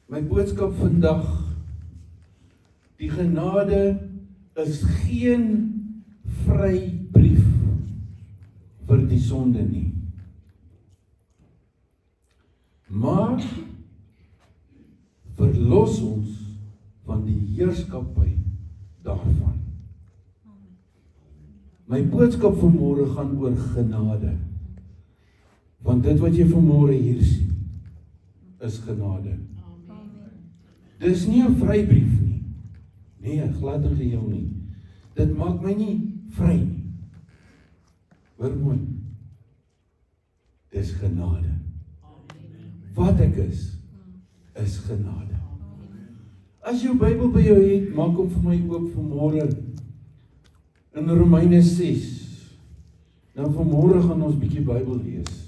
My boodskap vandag, die genade is geen vrybrief vir die sonde nie. Maar verlos ons van die heerskappy daarvan. My boodskap vanmôre gaan oor genade. Want dit wat jy vanmôre hier sien, is genade. Dis nie 'n vrybrief nie. Nee, glad en geheel nie. Dit maak my nie vry nie. Hoor mooi. Dis genade. Wat ek is genade. As jou Bybel by jou het, maak hom vir my oop vanmôre in Romeine 6. Nou vanmôre gaan ons bietjie Bybel lees.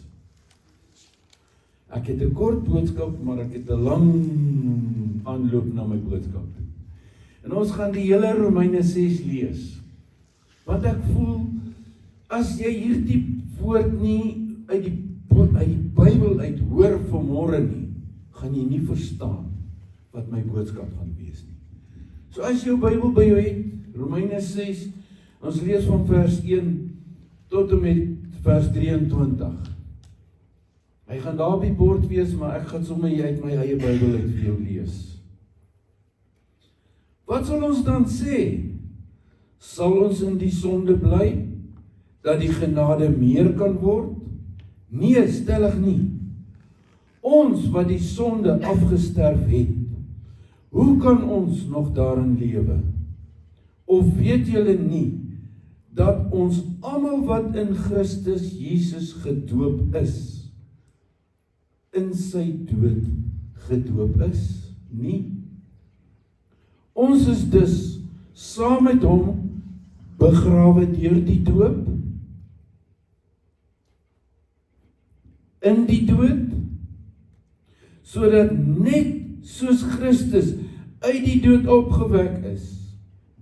Ek het 'n kort boodskap, maar ek het 'n lang aanloop na my boodskap. En ons gaan die hele Romeine 6 lees. Want ek voel, as jy hierdie woord nie uit die Bybel uit hoor vanmôre nie, gaan jy nie verstaan wat my boodskap gaan wees nie. So as jou Bybel by jou het, Romeine 6, ons lees van vers 1 tot en met vers 23. Hy gaan daar op die bord wees, maar ek gaan sommer uit my eie Bybel uit vir jou lees. Wat sal ons dan sê? Sal ons in die sonde bly, dat die genade meer kan word? Nee, stellig nie. Ons wat die sonde afgesterf het, hoe kan ons nog daarin lewe? Of weet julle nie, dat ons almal wat in Christus Jesus gedoop is, in sy dood gedoop is? Nie. Ons is dus saam met hom begrawe deur die doop in die dood, sodat net soos Christus uit die dood opgewek is,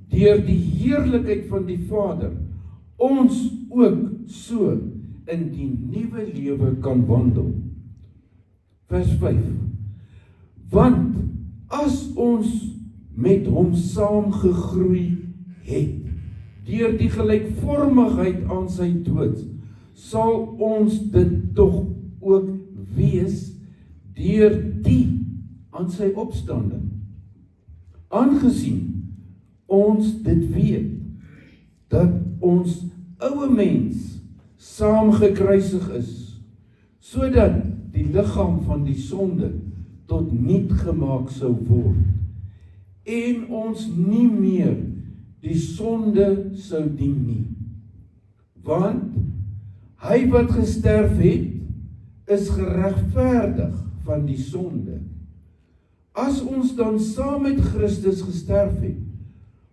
deur die heerlikheid van die Vader, ons ook so in die nuwe lewe kan wandel. Vers 5. Want as ons met hom saam gegroei het, deur die gelykvormigheid aan sy dood, sal ons dit tog ook wees deur die aan sy opstanding. Aangesien ons dit weet, dat ons ouwe mens saam gekruisig is, sodat die liggaam van die sonde tot niet gemaak sou word, en ons nie meer die sonde sou dien nie. Want hy wat gesterf het, is geregverdig van die sonde. As ons dan saam met Christus gesterf het,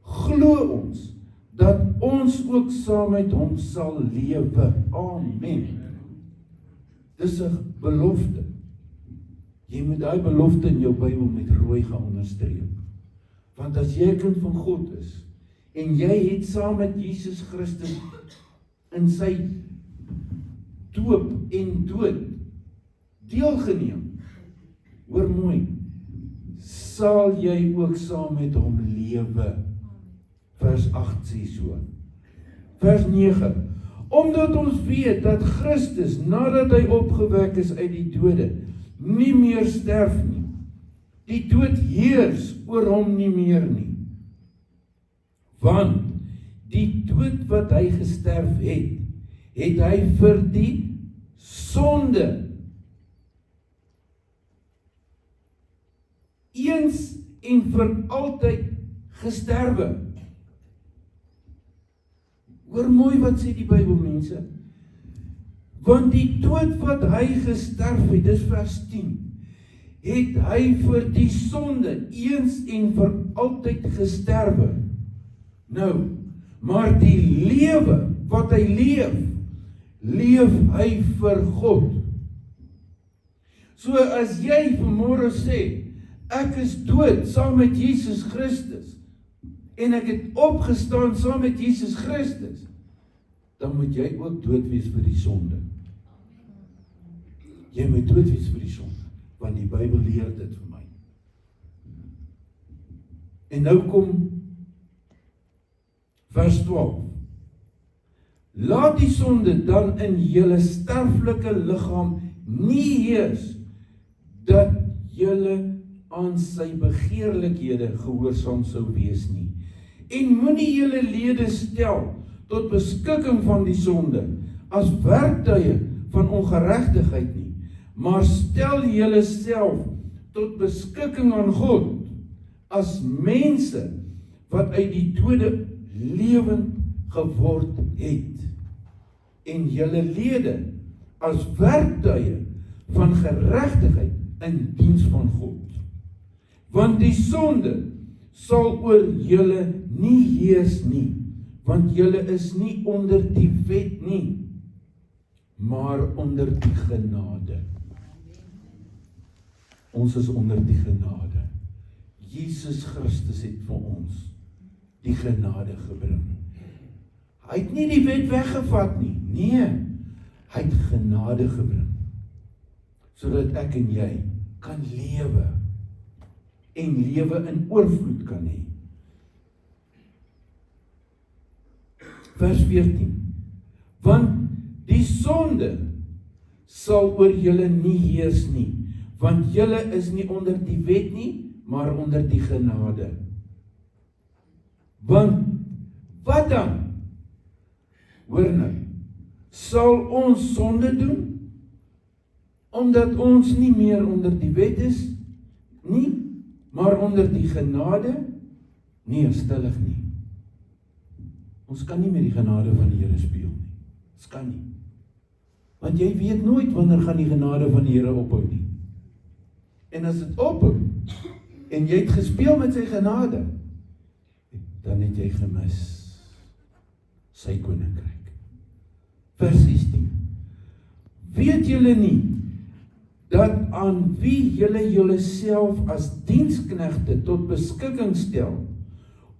glo ons dat ons ook saam met hom sal lewe. Amen. Dis 'n belofte. Jy moet daai belofte in jou Bybel met rooi gaan onderstreep. Want as jy 'n kind van God is, en jy het saam met Jesus Christus in sy doop en dood deelgeneem, hoor mooi, sal jy ook saam met hom lewe. Vers 8 sê so. Vers 9. Omdat ons weet dat Christus, nadat hy opgewek is uit die dode, nie meer sterf nie. Die dood heers oor hom nie meer nie. Want die dood wat hy gesterf het, het hy vir die sonde eens en vir altyd gesterwe. Hoor mooi wat sê die Bybel, mense. Want die dood wat hy gesterf het, dis vers 10, het hy vir die sonde eens en vir altyd gesterwe. Nou, maar die lewe wat hy leef, leef hy vir God. So as jy vanmôre sê, ek is dood saam met Jesus Christus, en ek het opgestaan saam met Jesus Christus, dan moet jy ook dood wees vir die sonde. Jy moet dood wees vir die sonde, want die Bybel leer dit vir my. En nou kom vers 12. Laat die sonde dan in julle sterflike liggaam nie heers, dat julle aan sy begeerlikhede gehoorsaam sou wees nie. En moenie julle lede stel tot beskikking van die sonde, as werktuie van ongeregtigheid nie, maar stel julle self tot beskikking aan God, as mense wat uit die dode lewend geword het, en julle lede as werktuie van geregtigheid in diens van God. Want die sonde sal oor julle nie heers nie, want julle is nie onder die wet nie, maar onder die genade. Ons is onder die genade. Jesus Christus het vir ons die genade gebring. Hy het nie die wet weggevat nie, nee, hy het genade gebring, sodat ek en jy kan lewe, en lewe in oorvloed kan hê. Vers 14, want die sonde sal oor julle nie heers nie, want julle is nie onder die wet nie, maar onder die genade. Want, wat dan? Hoor nou, sal ons sonde doen, omdat ons nie meer onder die wet is, nie, maar onder die genade? Nee, stillig nie. Ons kan nie met die genade van die Here speel nie. Ons kan nie. Want jy weet nooit wanneer gaan die genade van die Here ophou nie. En as dit ophou, en jy het gespeel met sy genade, dan het jy gemis sy koninkryk. Vers 16. Weet julle nie, dat aan wie julle self as diensknegte tot beskikking stel,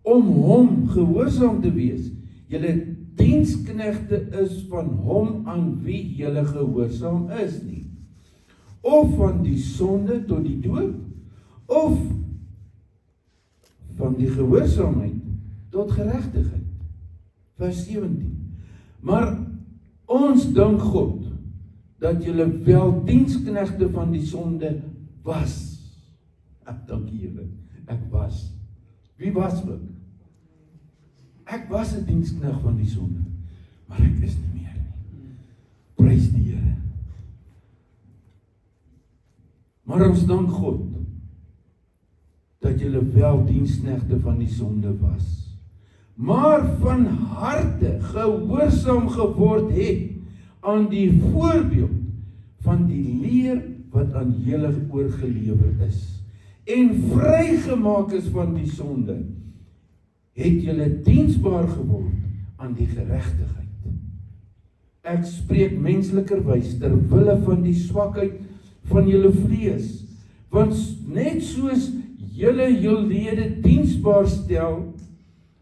om hom gehoorsaam te wees, julle diensknegte is van hom aan wie julle gehoorsaam is nie, of van die sonde tot die dood, of van die gehoorsaamheid tot geregtigheid. Vers 17. Maar ons dank God, dat julle wel diensknegte van die sonde was. Ek dank die Here, ek was. Wie was ek? Ek was 'n dienskneg van die sonde, maar ek is nie meer nie. Prys die Here. Maar ons dank God, dat julle wel diensknegte van die sonde was, maar van harte gehoorsaam geword het aan die voorbeeld van die leer wat aan julle oorgelewer is, en vrygemaak is van die sonde, het julle diensbaar geword aan die geregtigheid. Ek spreek menslikerwys ter wille van die swakheid van julle vlees, want net soos julle jul lede diensbaar stel,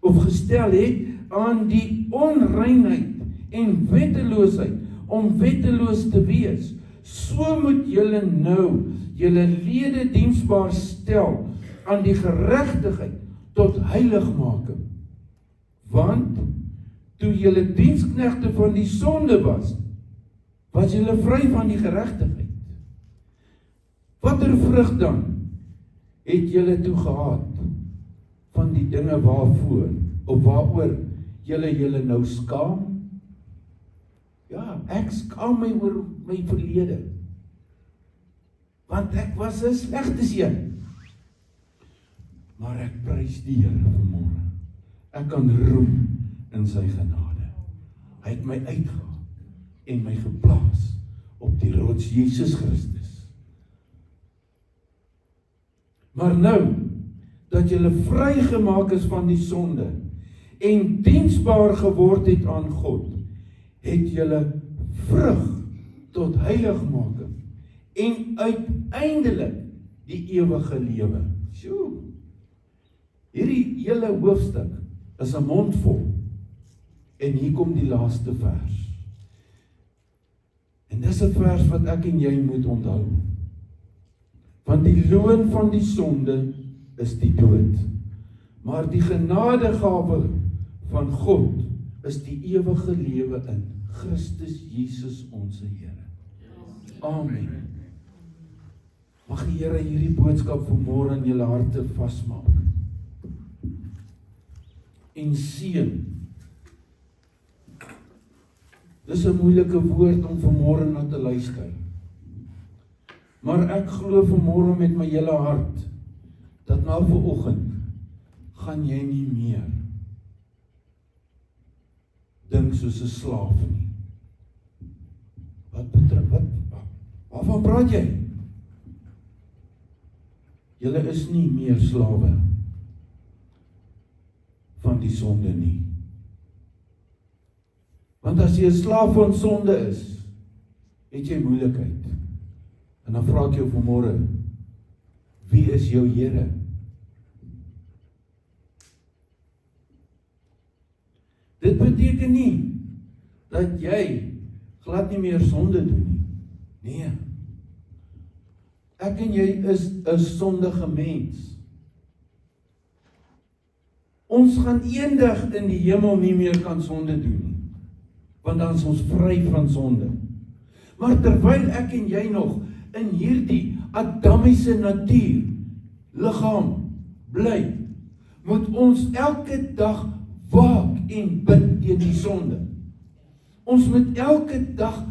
of gestel het aan die onreinheid en wetteloosheid, om wetteloos te wees, so moet julle nou julle lede diensbaar stel aan die geregtigheid tot heiligmaking. Want toe julle diensknegte van die sonde was julle vry van die geregtigheid. Watter vrug dan het julle toe gehad van die dinge waarvoor of waaroor julle nou skaam? Ja, ek skaam my oor my verlede, want ek was 'n slegte seun. Maar ek prys die Here vanmôre. Ek kan roem in sy genade. Hy het my uitgehaal en my geplaas op die rots Jesus Christus. Maar nou, dat julle vrygemaak is van die sonde en diensbaar geword het aan God, het julle vrug tot heiligmaking en uiteindelik die ewige lewe. Sjoe, hierdie hele hoofstuk is 'n mondvol, en hier kom die laaste vers. En dis 'n vers wat ek en jy moet onthou. Want die loon van die sonde is die dood, Maar die genadegawe van God is die ewige lewe in Christus Jesus ons Here. Amen. Mag die Here hierdie boodskap vanmôre in julle harte vasmaak. En seën. Dis 'n moeilike woord om vanmôre na te luister. Maar ek glo vanmôre met my hele hart dat na vanoggend gaan jy nie meer dink soos 'n slaaf nie. Waarvan praat jy? Julle is nie meer slawe van die sonde nie. Want as jy 'n slaaf van sonde is, het jy moeilikheid. En dan vra ek jou vanmôre, wie is jou Here? Dit beteken nie dat jy glad nie meer sonde doen nie. Nee. Ek en jy is 'n sondige mens. Ons gaan eendag in die hemel nie meer kan sonde doen nie. Want dan is ons vry van sonde. Maar terwyl ek en jy nog in hierdie Adamiese natuur, liggaam, bly, moet ons elke dag waak en bid teen die sonde. Ons moet elke dag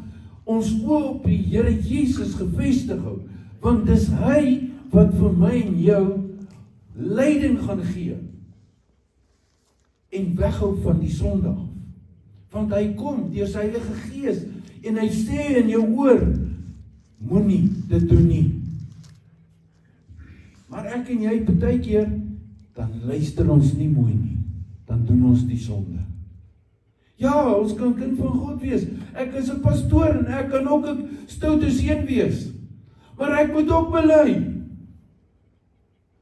ons oë op die Here Jesus gefestig hou, want dis hy wat vir my en jou leiding gaan gee en weghou van die sonde af. Want hy kom deur sy Heilige Gees en hy sê in jou oor, moenie dit doen nie. Maar ek en jy partykeer, dan luister ons nie mooi nie. Dan doen ons die sonde. Ja, ons kan kind van God wees. Ek is 'n pastoor en ek kan ook 'n stoute seun wees. Maar ek moet ook bely.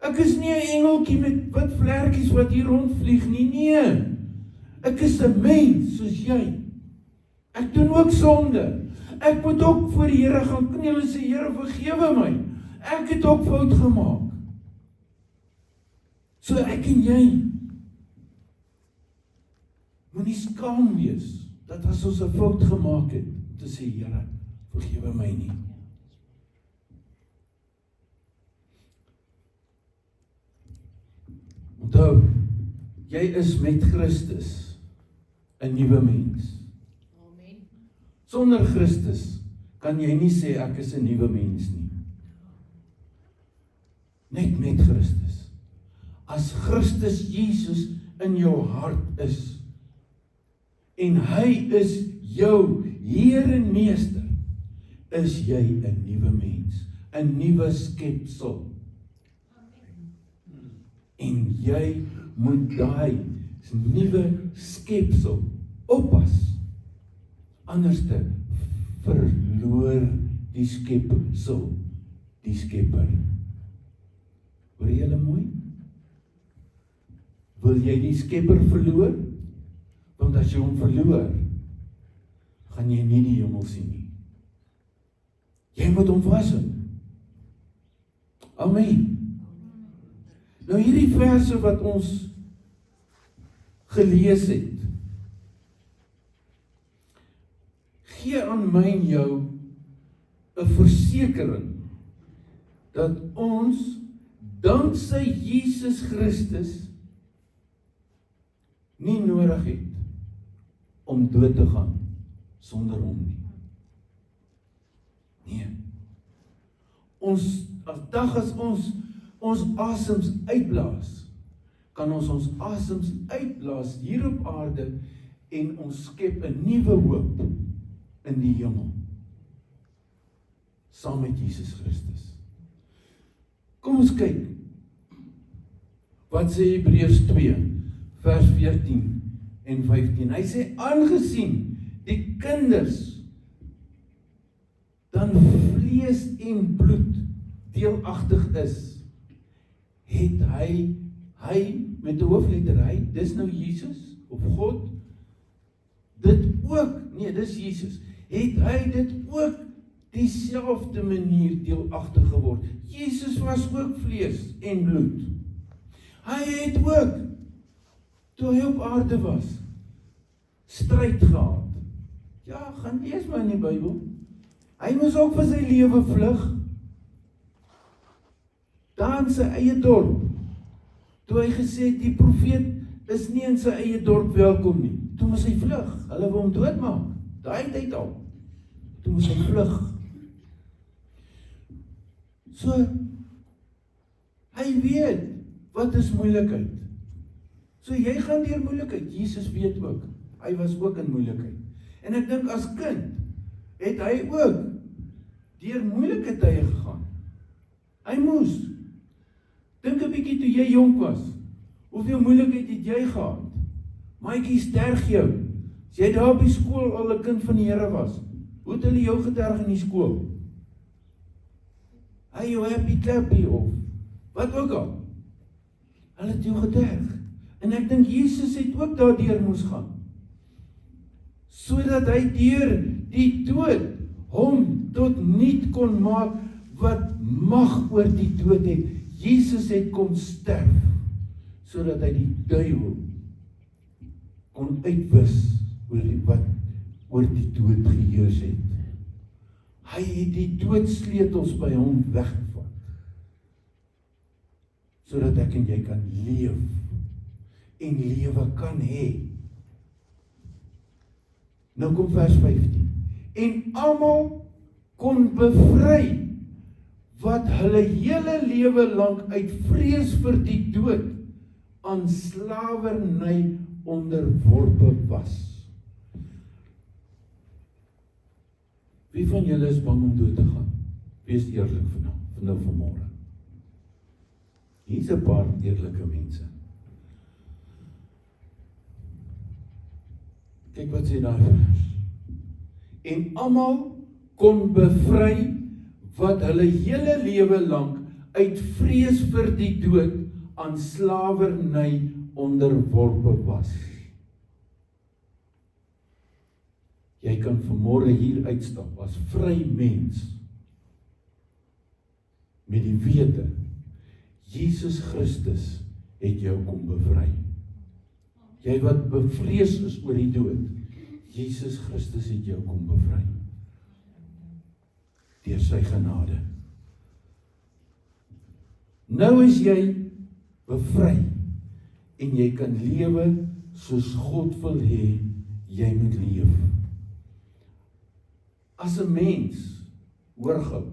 Ek is nie 'n engeltjie met wit vlekkies wat hier rondvlieg nie, nee. Ek is 'n mens soos jy. Ek doen ook sonde. Ek moet ook voor die Here gaan kniel en sê, Here, vergewe my. Ek het ook fout gemaak. So ek en jy moenie skaam wees dat as ons 'n fout gemaak het, te sê, Here, vergewe my nie. Onthou, jy is met Christus 'n nuwe mens. Amen. Sonder Christus kan jy nie sê ek is 'n nuwe mens nie. Net met Christus. As Christus Jesus in jou hart is en hy is jou Heer en Meester, is jy 'n nuwe mens, 'n nuwe skepsel. En jy moet daai nuwe skepsel oppas. Anderste verloor die skepsel die Skepper. Hoor jy hulle mooi? Wil jy die Skepper verloor? Want as jy hom verloor, gaan jy nie die hemel sien nie. Jy moet hom vashou. Amen. Nou hierdie verse wat ons gelees het, gee aan my en jou 'n versekering dat ons danksy Jesus Christus nie nodig het om dood te gaan sonder hom nie. Nee. As dag as ons asems uitblaas, kan ons asems uitblaas hier op aarde en ons skep 'n nuwe hoop in die hemel. Saam met Jesus Christus. Kom ons kyk. Wat sê Hebreërs 2 vers 14 en 15? Hy sê aangesien die kinders dan vlees en bloed deelagtig is, het hy met 'n hoofletter hy, dis nou Jesus of God, dit ook, nee, dis Jesus, het hy dit ook dieselfde manier deelagtig geword. Jesus was ook vlees en bloed. Hy het ook, toe hy op aarde was, stryd gehad. Ja, gaan lees maar in die Bybel. Hy moes ook vir sy lewe vlug. Daar in sy eie dorp, toe hy gesê het, die profeet is nie in sy eie dorp welkom nie. Toe moes hy vlug, hulle wil hom doodmaak. Daai tyd al. Toe moes hy vlug. So, hy weet, wat is moeilikheid? So jy gaan deur moeilikheid, Jesus weet ook, hy was ook in moeilikheid. En ek dink as kind, het hy ook deur moeilike tye gegaan. Hy moes. Dink 'n bietjie toe jy jonk was, hoeveel moeilikheid het jy gehad? Maatjie sterg jou. As jy daar by skool al 'n kind van die Here was, hoe het hulle jou geterg in die skool? Hy jou happy clappy of wat ook al. Hulle het jou geterg. En ek dink Jesus het ook daardeur moes gaan. Sodat hy deur die dood hom tot niet kon maak wat mag oor die dood het. Jesus het kom sterf sodat hy die duiwel kon uitwis wat oor die dood geheers het. Hy het die doodsleutels by hom weggevat sodat ek en jy kan leef en lewe kan hê. Nou kom vers 15. En almal kon bevry wat hulle hele lewe lank uit vrees vir die dood aan slawerny onderworpe was. Wie van julle is bang om dood te gaan? Wees eerlik vanmôre. Hier's 'n paar eerlike mense. Kyk wat sê daai vers. En almal kon bevry wat hulle hele lewe lank uit vrees vir die dood aan slawerny onderworpe was. Jy kan vanmôre hier uitstap as vry mens met die wete Jesus Christus het jou kom bevry. Jy wat bevrees is oor die dood, Jesus Christus het jou kom bevry. Deur sy genade. Nou is jy bevry en jy kan lewe soos God wil hê jy moet leef. As 'n mens, hoor gou,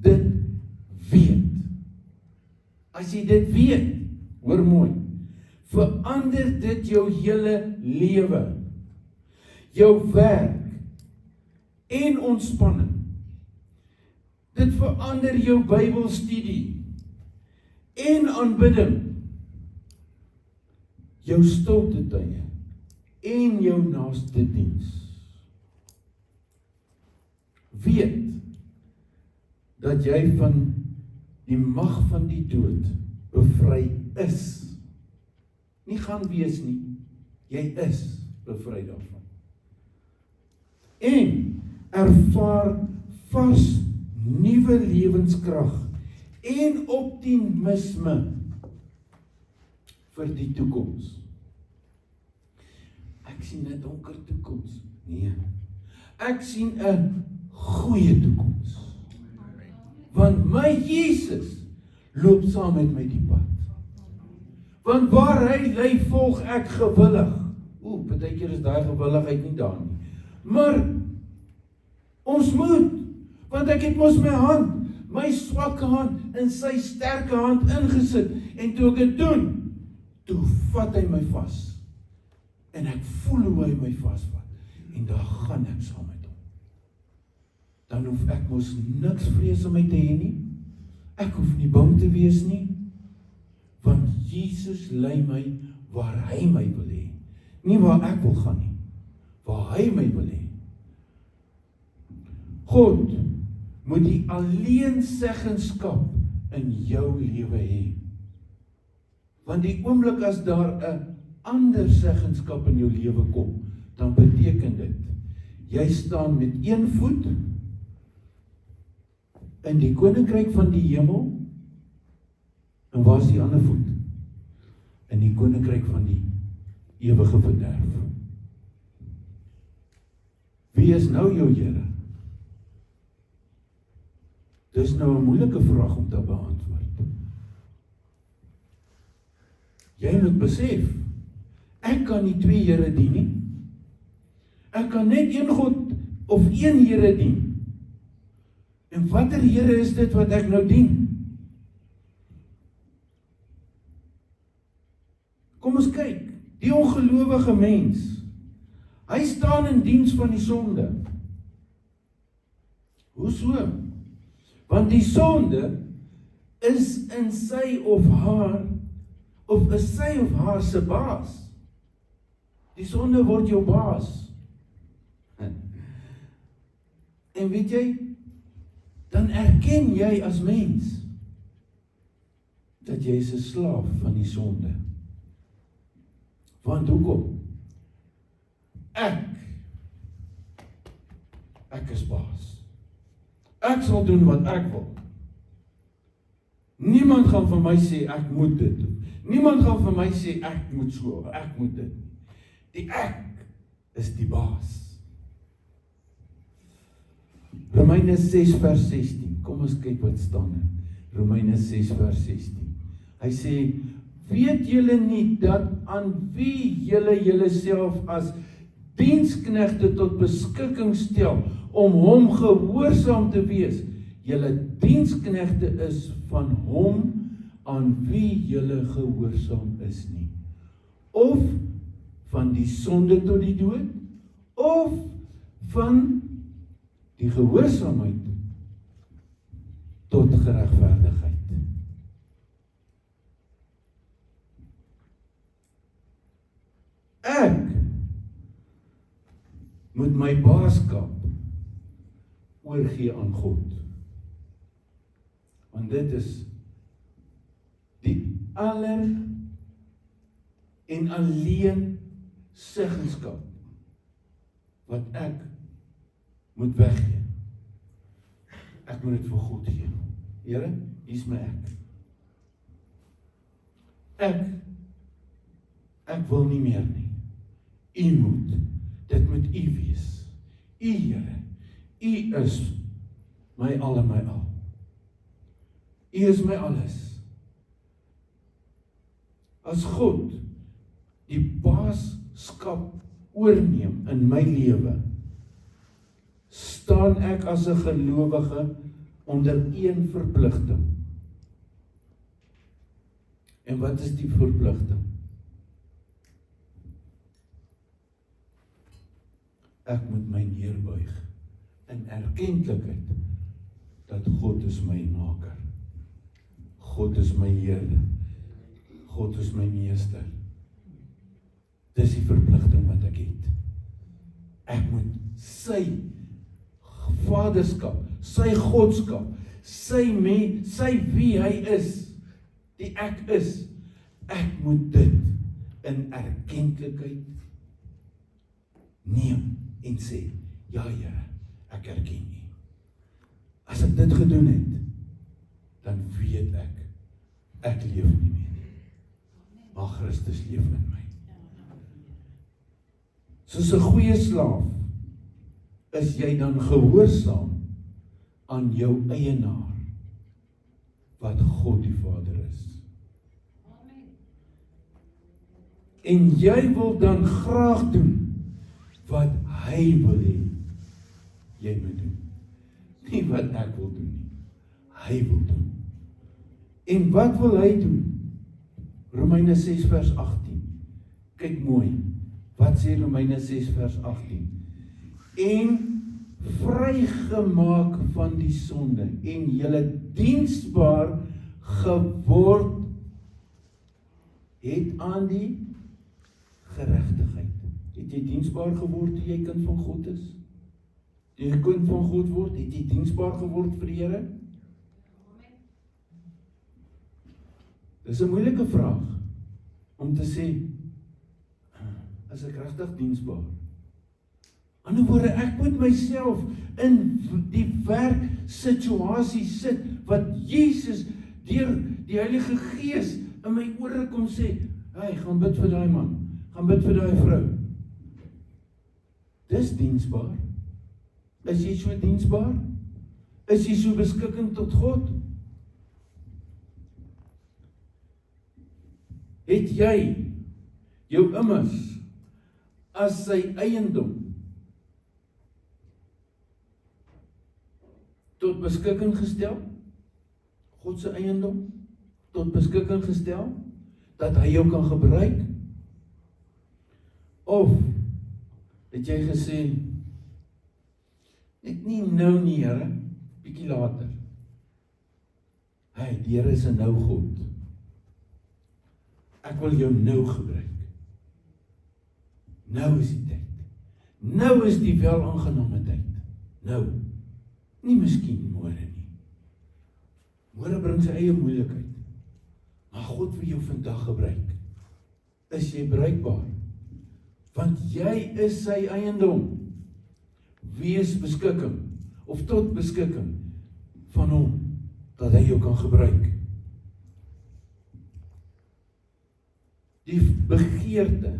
dit weet. As jy dit weet, hoor mooi, verander dit jou hele lewe, jou werk en ontspanning. Dit verander jou Bybelstudie en aanbidding, jou stilte tye en jou naaste diens. Weet dat jy van die mag van die dood bevry is. Nie gaan wees nie, jy is bevry daarvan. En ervaar vars nuwe lewenskrag en optimisme vir die toekoms. Ek sien 'n donker toekoms. Nee. Ek sien 'n goeie toekoms. Want my Jesus loop saam met my die pad. Want waar hy lei, volg ek gewillig. Partykeer is daai gewilligheid nie daar nie. Maar ons moet, want ek het mos my hand, my swakke hand in sy sterke hand ingesit. En toe ek dit doen, toe vat hy my vas. En ek voel hoe hy my vasvat. En daar gaan ek saam met hom. Dan hoef ek mos niks vrees om my te hê nie. Ek hoef nie bang te wees nie. Want Jesus lei my waar hy my wil hê. Nie waar ek wil gaan nie. Waar hy my wil hê. God moet die alleenseggenskap in jou lewe hê. Want die oomblik as daar 'n ander seggenskap in jou lewe kom, dan beteken dit, jy staan met een voet in die koninkryk van die hemel, en waar is die ander voet? in die koninkryk van die ewige verderf. Wie is nou jou Here? Dis nou 'n moeilike vraag om te beantwoord. Jy moet besef, ek kan nie twee Here dien nie. Ek kan net een God of een Here dien. En watter Here is dit wat ek nou dien? Kom ons kyk, die ongelowige mens, hy staan in diens van die sonde. Hoe so? Want die sonde is in sy of haar, of is sy of haar se baas. Die sonde word jou baas. En weet jy, dan erken jy as mens, dat jy is 'n slaaf van die sonde. Want hoekom? Ek is baas. Ek sal doen wat ek wil. Niemand gaan vir my sê ek moet dit doen. Niemand gaan vir my sê ek moet so, ek moet dit. Die ek is die baas. Romeine 6 vers 16. Kom ons kyk wat staan in Romeine 6 vers 16. Hy sê, weet julle nie dat aan wie julle self as diensknegte tot beskikking stel om hom gehoorsaam te wees, julle diensknegte is van hom aan wie julle gehoorsaam is nie, of van die sonde tot die dood, of van die gehoorsaamheid tot geregverdigheid. Ek moet my baaskap oorgee aan God. Want dit is die aller en alleen seggenskap wat ek moet weggee. Ek moet dit vir God gee. Here, hier is my ek wil nie meer nie. U moet, dit moet u wees. U Here, u is my al en my al. U is my alles. As God die baaskap oorneem in my lewe, staan ek as 'n gelowige onder een verpligting. En wat is die verpligting? Ek moet my neerbuig in erkenklikheid dat God is my maker. God is my Here. God is my meester. Dis die verpligting wat ek het. Ek moet sy vaderskap, sy godskap, sy wie hy is, die ek is, ek moet dit in erkenklikheid neem en sê, ja Here, ek erken U. As ek dit gedoen het, dan weet ek leef nie meer nie, maar Christus leef in my. Soos 'n goeie slaaf, is jy dan gehoorsaam aan jou eienaar, wat God die Vader is. En jy wil dan graag doen, wat hy wil hê, jy moet doen. Nie wat ek wil doen nie, hy wil doen. En wat wil hy doen? Romeine 6 vers 18. Kyk mooi, wat sê Romeine 6 vers 18? En vrygemaak van die sonde, en julle diensbaar geword het aan die geregtigheid. Het jy diensbaar geword toe jy kind van God is? Toe jy kind van God word, het jy diensbaar geword vir die Here? Dis 'n moeilike vraag om te sê, is ek regtig diensbaar? Aan die woorde, ek moet myself in die werksituasie sit, wat Jesus deur die Heilige Gees in my ore kom sê, Hey, gaan bid vir daai man, gaan bid vir daai vrou. Dis diensbaar. Is jy so diensbaar? Is jy so beskikking tot God? Het jy jou immers as sy eiendom tot beskikking gestel? God se eiendom tot beskikking gestel? Dat hy jou kan gebruik? Of het jy gesê, net nie nou nie, Here, bietjie later. Hey, die Here is 'n nou God. Ek wil jou nou gebruik. Nou is die tyd. Nou is die welaangename tyd. Nou. Nie miskien môre nie. Môre bring sy eie moeilikheid. Maar God wil jou vandag gebruik. Is jy bruikbaar? Want jy is sy eiendom. Wees beskikking, of tot beskikking van hom, dat hy jou kan gebruik. Die begeerte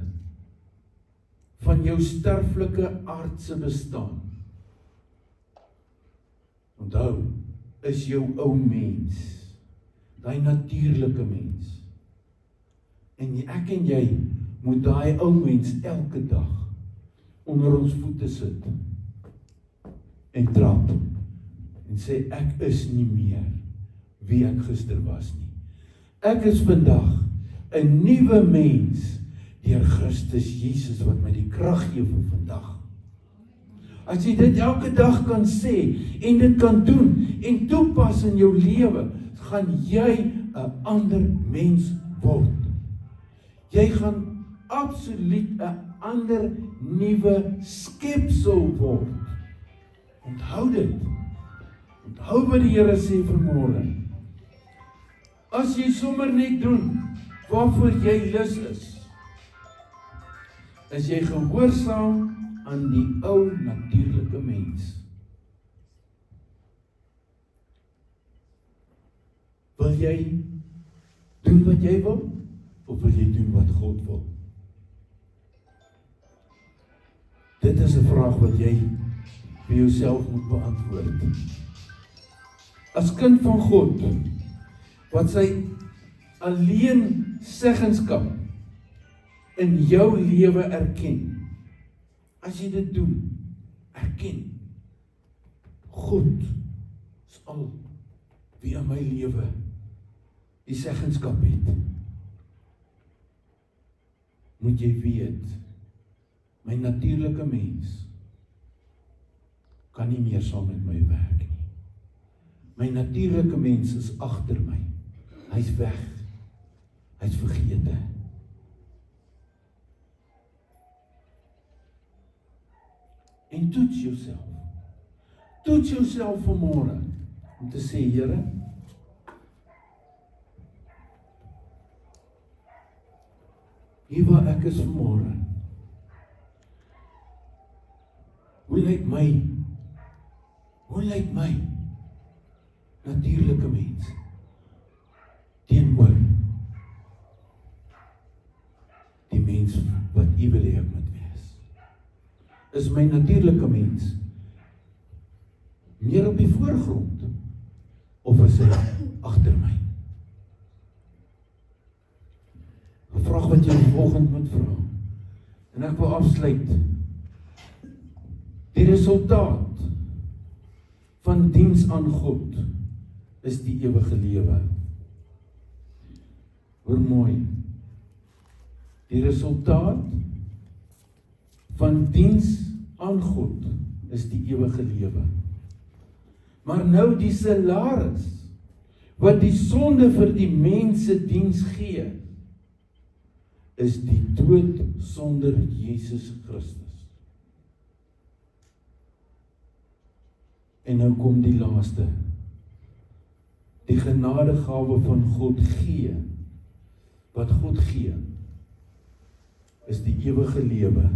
van jou sterflike aardse bestaan, onthou, is jou ou mens, daai natuurlike mens. En ek en jy moet daai ou mens elke dag onder ons voete sit en trap en sê, ek is nie meer wie ek gister was nie. Ek is vandag 'n nuwe mens deur Christus Jesus wat my die krag gee vir vandag. As jy dit elke dag kan sê en dit kan doen en toepas in jou lewe, gaan jy 'n ander mens word. Jy gaan absoluut 'n ander nuwe skepsel word. Onthou dit. Onthou wat die Here sê vanmôre. As jy sommer net doen waarvoor jy lus is jy gehoorsaam aan die ou natuurlike mens. Wil jy doen wat jy wil, of wil jy doen wat God wil? Dit is 'n vraag wat jy vir jouself moet beantwoord. As kind van God, wat sy alleen seggenskap in jou lewe erken, as jy dit doen, erken, God is al wie in my lewe die seggenskap het, moet jy weet, my natuurlike mens kan nie meer saam met my werk nie. My natuurlike mens is agter my. Hy's weg. Hy's vergete. En toets jouself. Toets jouself vanmôre om te sê, Here, hier waar ek is vanmôre. Hoe lyk my natuurlike mens teenoor die mens wat U wil hê ek moet wees? Is my natuurlike mens meer op die voorgrond of is hy agter my? 'n Vraag wat jy vanoggend moet vra. En ek wil afsluit. Die resultaat van diens aan God is die ewige lewe. Hoor mooi. Die resultaat van diens aan God is die ewige lewe. Maar nou die salaris wat die sonde vir die mense diens gee, is die dood sonder Jesus Christus. En nou kom die laaste. Die genadegawe van God gee, wat God gee, is die ewige lewe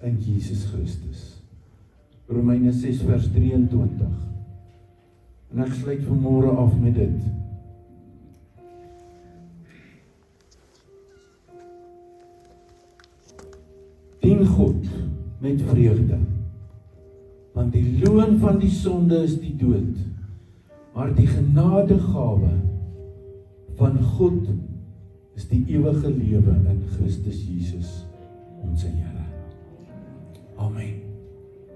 in Jesus Christus. Romeine 6 vers 23. En ek sluit vanmôre af met dit. Dien God met vreugde, want die loon van die sonde is die dood, maar die genadegawe van God is die ewige lewe in Christus Jesus, ons Here. Amen.